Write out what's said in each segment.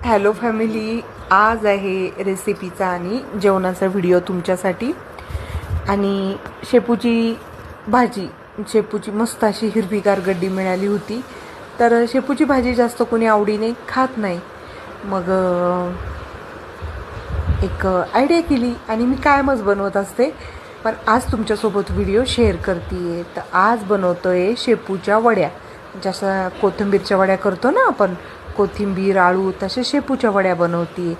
Hello family, आज आहे रेसिपीचा आणि जेवणाचा व्हिडिओ तुमच्यासाठी. आणि शेपूची भाजी, शेपूची मस्त अशी हिरवीगार गड्डी मिळाली होती. तर शेपूची भाजी जास्त कोणी आवडीने खात नाही. मग एक आयडिया केली आणि मी कायमच बनवत असते, पण आज तुमच्यासोबत व्हिडिओ शेअर करते. तर आज बनवतोय शेपूच्या वड्या. जसं कोथिंबीरच्या वड्या करतो ना आपण, कोथिंबीर आळू, तशा शेपूच्या वड्या बनवते.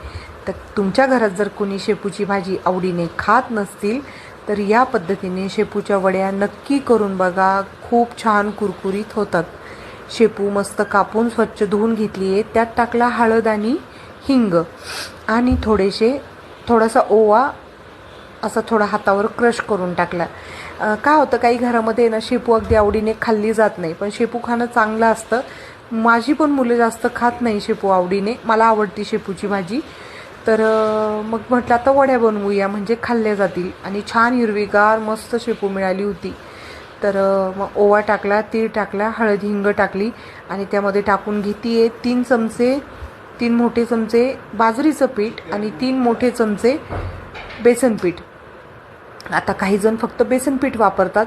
तर तुमच्या घरात जर कोणी शेपूची भाजी आवडीने खात नसतील तर या पद्धतीने शेपूच्या वड्या नक्की करून बघा. खूप छान कुरकुरीत होतात. शेपू मस्त कापून स्वच्छ धुवून घेतली आहे. त्यात टाकला हळद आणि हिंग आणि थोडासा ओवा असा थोडा हातावर क्रश करून टाकला. काय होतं, काही घरामध्ये ना शेपू अगदी आवडीने खाल्ली जात नाही, पण शेपू खाणं चांगलं असतं. माझी पण मुलं जास्त खात नाही शेपू आवडीने. मला आवडती शेपूची भाजी. तर मग म्हटलं आता वड्या बनवूया, म्हणजे खाल्ल्या जातील. आणि छान हिरवीगार मस्त शेपू मिळाली होती. तर मग ओवा टाकला, तीळ टाकला, हळद हिंग टाकली आणि त्यामध्ये टाकून घेते 3 मोठे चमचे बाजरीचं पीठ आणि 3 मोठे चमचे बेसन पीठ. आता काही जण फक्त बेसन पीठ वापरतात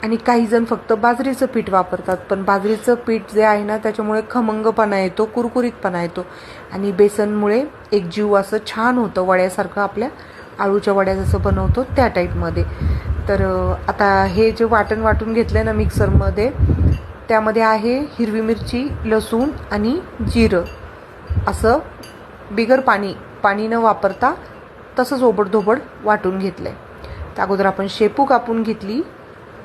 आणि काही जण फक्त बाजरीचं पीठ वापरतात. पण बाजरीचं पीठ जे आहे ना, त्याच्यामुळे खमंगपणा येतो, कुरकुरीतपणा येतो आणि बेसनमुळे एक जीव असं छान होतं, वड्यासारखं. आपल्या आळूच्या वड्या जसं बनवतो त्या टाईपमध्ये. तर आता हे जे वाटून घेतलं ना मिक्सरमध्ये, त्यामध्ये आहे हिरवी मिरची, लसूण आणि जिरं. असं बिगर पाणी न वापरता तसंच ओबडधोबड वाटून घेतलं आहे. त्या अगोदर आपण शेपू कापून घेतली,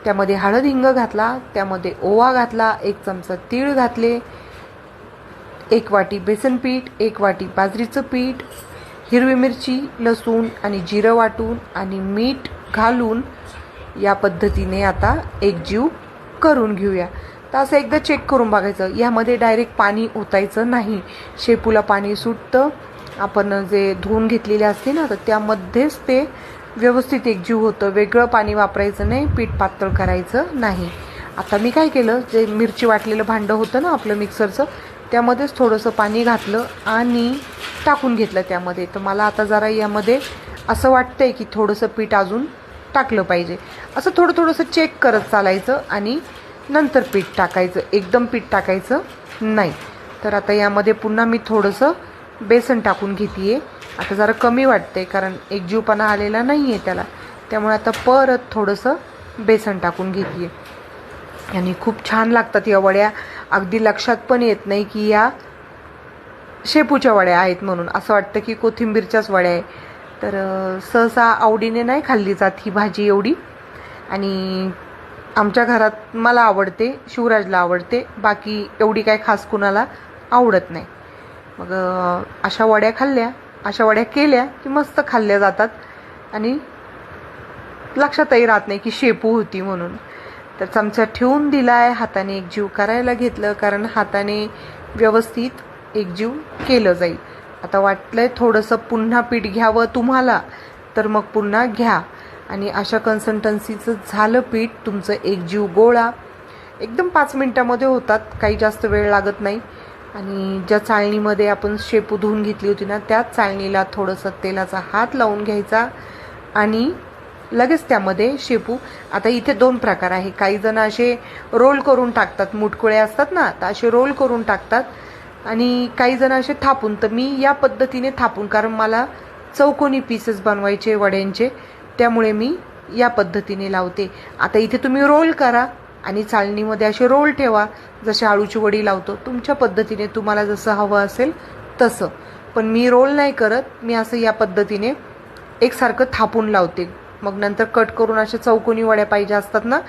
त्यामध्ये हळद हिंग घातला, त्यामध्ये ओवा घातला, 1 चमचा तीळ घातले, 1 वाटी बेसन पीठ, 1 वाटी बाजरीचं पीठ, हिरवी मिरची, लसूण आणि जिरं वाटून आणि मीठ घालून या पद्धतीने आता एकजीव करून घेऊया. तर असं एकदा चेक करून बघायचं. यामध्ये डायरेक्ट पाणी ओतायचं नाही. शेपूला पाणी सुटतं. आपण जे धुवून घेतलेले असते ना, तर त्यामध्येच ते व्यवस्थित एकजीव होतं. वेगळं पाणी वापरायचं नाही, पीठ पातळ करायचं नाही. आता मी काय केलं, जे मिरची वाटलेलं भांडं होतं ना आपलं मिक्सरचं, त्यामध्येच थोडंसं पाणी घातलं आणि टाकून घेतलं त्यामध्ये. तर मला आता जरा यामध्ये असं वाटतंय की थोडंसं पीठ अजून टाकलं पाहिजे. असं थोडंसं चेक करत चालायचं आणि नंतर पीठ टाकायचं. एकदम पीठ टाकायचं नाही. तर आता यामध्ये पुन्हा मी थोडंसं बेसन टाकून घेते. आता जरा कमी वाटते कारण एकजीवपणा आलेला नाही आहे त्याला, त्यामुळे आता परत थोडंसं बेसन टाकून घेते. आणि खूप छान लागतात या वड्या. अगदी लक्षात पण येत नाही की या शेपूच्या वड्या आहेत म्हणून. असं वाटतं की कोथिंबीरच्याच वड्या आहे. तर सहसा आवडीने नाही खाल्ली जात ही भाजी एवढी. आणि आमच्या घरात मला आवडते, शिवराजला आवडते, बाकी एवढी काय खास कुणाला आवडत नाही. मग अशा वड्या केल्या की मस्त खाल्ल्या जातात आणि लक्षातही राहत नाही की शेपू होती म्हणून. तर चमचा ठेवून दिलाय, हाताने एकजीव करायला घेतलं, कारण हाताने व्यवस्थित एकजीव केलं जाईल. आता वाटलंय थोडंसं पुन्हा पीठ घ्यावं तुम्हाला, तर मग पुन्हा घ्या. आणि अशा कन्सिस्टन्सीचं झालं पीठ तुमचं एकजीव गोळा. एकदम 5 मिनिटामध्ये होतात, काही जास्त वेळ लागत नाही. आणि ज्या चाळणीमध्ये आपण शेपू धुवून घेतली होती ना, त्याच चाळणीला थोडंसं तेलाचा हात लावून घ्यायचा आणि लगेच त्यामध्ये शेपू. आता इथे 2 प्रकार आहे. काही जण असे रोल करून टाकतात, मुटकुळे असतात ना, तर असे रोल करून टाकतात. आणि काही जण असे थापून. तर मी या पद्धतीने थापून, कारण मला चौकोनी पीसेस बनवायचे वड्यांचे, त्यामुळे मी या पद्धतीने लावते. आता इथे तुम्ही रोल करा आणि चाळणीमध्ये असे रोल ठेवा, जसे आळूची वडी लावतो तुमच्या पद्धतीने, तुम्हाला जसं हवं असेल तसं. पण मी रोल नाही करत, मी असं या पद्धतीने एकसारखं थापून लावते. मग नंतर कट करून अशा चौकोनी वड्या पाहिजे असतात ना,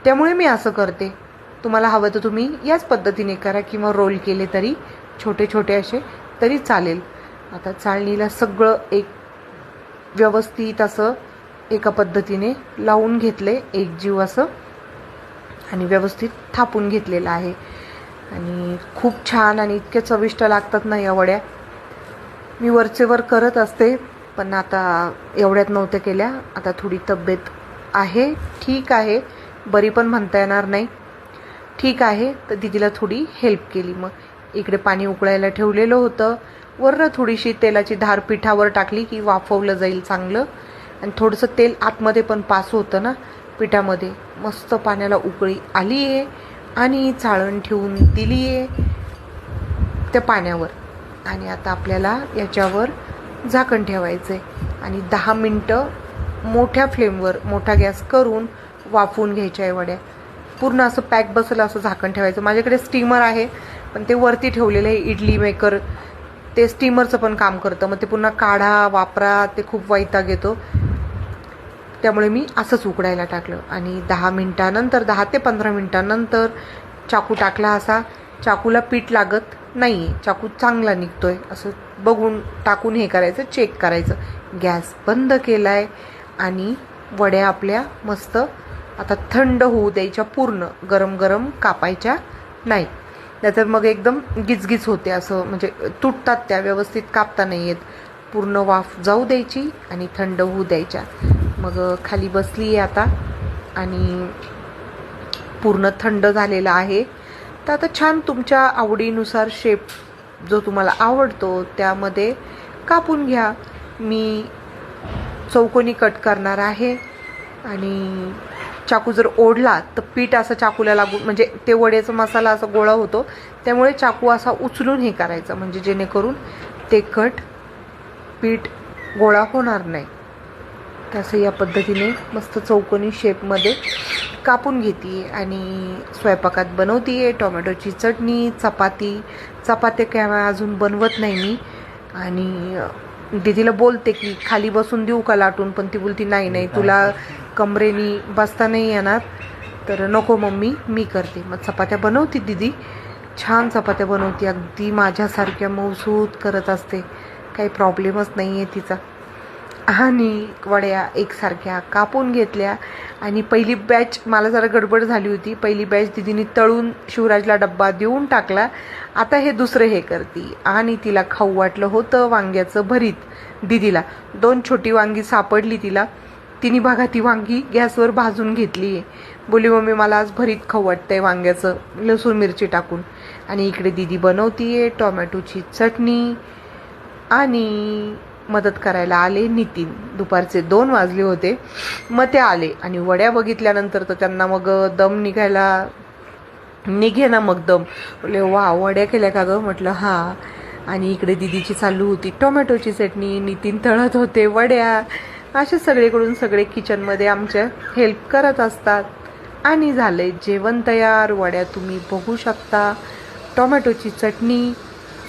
त्यामुळे मी असं करते. तुम्हाला हवं तर तुम्ही याच पद्धतीने करा किंवा रोल केले तरी छोटे असे तरी चालेल. आता चाळणीला सगळं एक व्यवस्थित असं एका पद्धतीने लावून घेतले एकजीव असं आणि व्यवस्थित थापून घेतलेलं आहे. आणि खूप छान आणि इतक्या चविष्ट लागतात ना या वड्या. मी वरचेवर करत असते, पण आता एवढ्यात नव्हत्या केल्या. आता थोडी तब्येत आहे, ठीक आहे, बरी पण म्हणता येणार नाही, ठीक आहे. तर दिदीला थोडी हेल्प केली. मग इकडे पाणी उकळायला ठेवलेलं होतं, वरनं थोडीशी तेलाची धार पिठावर टाकली की वाफवलं जाईल चांगलं, आणि थोडंसं तेल आतमध्ये पण पास होतं ना पिठामध्ये. मस्त पाण्याला उकळी आली आहे आणि चाळण ठेवून दिली आहे त्या पाण्यावर. आणि आता आपल्याला याच्यावर झाकण ठेवायचं आहे आणि 10 मिनटं मोठ्या फ्लेमवर मोठा गॅस करून वाफवून घ्यायच्या आहे वड्या. पूर्ण असं पॅक बसलं असं झाकण ठेवायचं. माझ्याकडे स्टीमर आहे पण ते वरती ठेवलेलं आहे, इडली मेकर. ते स्टीमरचं पण काम करतं, मग ते पुन्हा काढा वापरा, ते खूप वैताग येतो. त्यामुळे मी असंच उकडायला टाकलं. आणि 10 मिनटानंतर 10 ते 15 मिनटानंतर चाकू टाकला. असा चाकूला पीठ लागत नाही आहे, चाकू चांगला निघतोय असं बघून टाकून हे करायचं, चेक करायचं. गॅस बंद केला आहे आणि वड्या आपल्या मस्त आता थंड होऊ द्यायच्या, पूर्ण गरम गरम कापायच्या नाही, नाहीतर मग एकदम गिचगिच होते, असं म्हणजे तुटतात त्या, व्यवस्थित कापता नाही येत. पूर्ण वाफ जाऊ द्यायची आणि थंड होऊ द्यायच्या. मग खाली बसली आहे आता आणि पूर्ण थंड झालेला आहे. तर आता छान तुमच्या आवडीनुसार शेप जो तुम्हाला आवडतो त्यामध्ये कापून घ्या. मी चौकोनी कट करणार आहे आणि चाकू जर ओढला तर पीठ असं चाकूला लागून, म्हणजे ते वड्याचा मसाला असा गोळा होतो, त्यामुळे चाकू असा उचलून हे करायचं, म्हणजे जेणेकरून ते कट पीठ गोळा होणार नाही. तसं या पद्धतीने मस्त चौकोनी शेपमध्ये कापून घेते आणि स्वयंपाकात बनवते आहे टोमॅटोची चटणी, चपाती काय अजून बनवत नाही मी. आणि दीदीला बोलते की खाली बसून देऊ का लाटून, पण ती बोलती नाही तुला कमरेनी बसता नाही येणार, तर नको मम्मी मी करते. मग चपात्या बनवते दीदी, छान चपात्या बनवते, अगदी माझ्यासारख्या मऊसूत करत असते, काही प्रॉब्लेमच नाही आहे तिचा. आणि वड्या एकसारख्या कापून घेतल्या. आणि पहिली बॅच मला जरा गडबड झाली होती, पहिली बॅच दिदीने तळून शिवराजला डब्बा देऊन टाकला. आता हे दुसरं हे करते. आणि तिला खाऊ वाटलं होतं वांग्याचं भरीत. दिदीला 2 छोटी वांगी सापडली, तिला तिन्ही भागा ती वांगी गॅसवर भाजून घेतली आहे. बोली मम्मी मला आज भरीत खाऊ वाटतंय वांग्याचं, लसूण मिरची टाकून. आणि इकडे दिदी बनवतीये टोमॅटोची चटणी. आणि मदत करायला आले नितीन. दुपारचे 2 वाजले होते, मग ते आले आणि वड्या बघितल्यानंतर तर त्यांना मग दम निघे ना मग दम. बोले वा वड्या केल्या का गं, म्हटलं हां. आणि इकडे दिदीची चालू होती टोमॅटोची चटणी, नितीन तळत होते वड्या. असे सगळीकडून सगळे किचनमध्ये आमच्या हेल्प करत असतात. आणि झालंय जेवण तयार. वड्या तुम्ही बघू शकता, टोमॅटोची चटणी,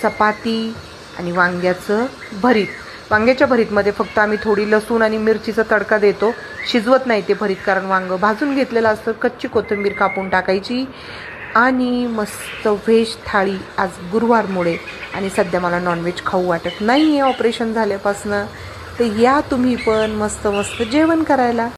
चपाती आणि वांग्याचं भरीत. वांग्याच्या भरीतमध्ये फक्त आम्ही थोडी लसूण आणि मिरचीचा तडका देतो, शिजवत नाही ते भरीत, कारण वांगं भाजून घेतलेलं असतं. कच्ची कोथिंबीर कापून टाकायची आणि मस्त व्हेज थाळी. आज गुरुवारमुळे आणि सध्या मला नॉनव्हेज खाऊ वाटत नाही आहे ऑपरेशन झाल्यापासनं. तर या तुम्ही पण मस्त जेवण करायला.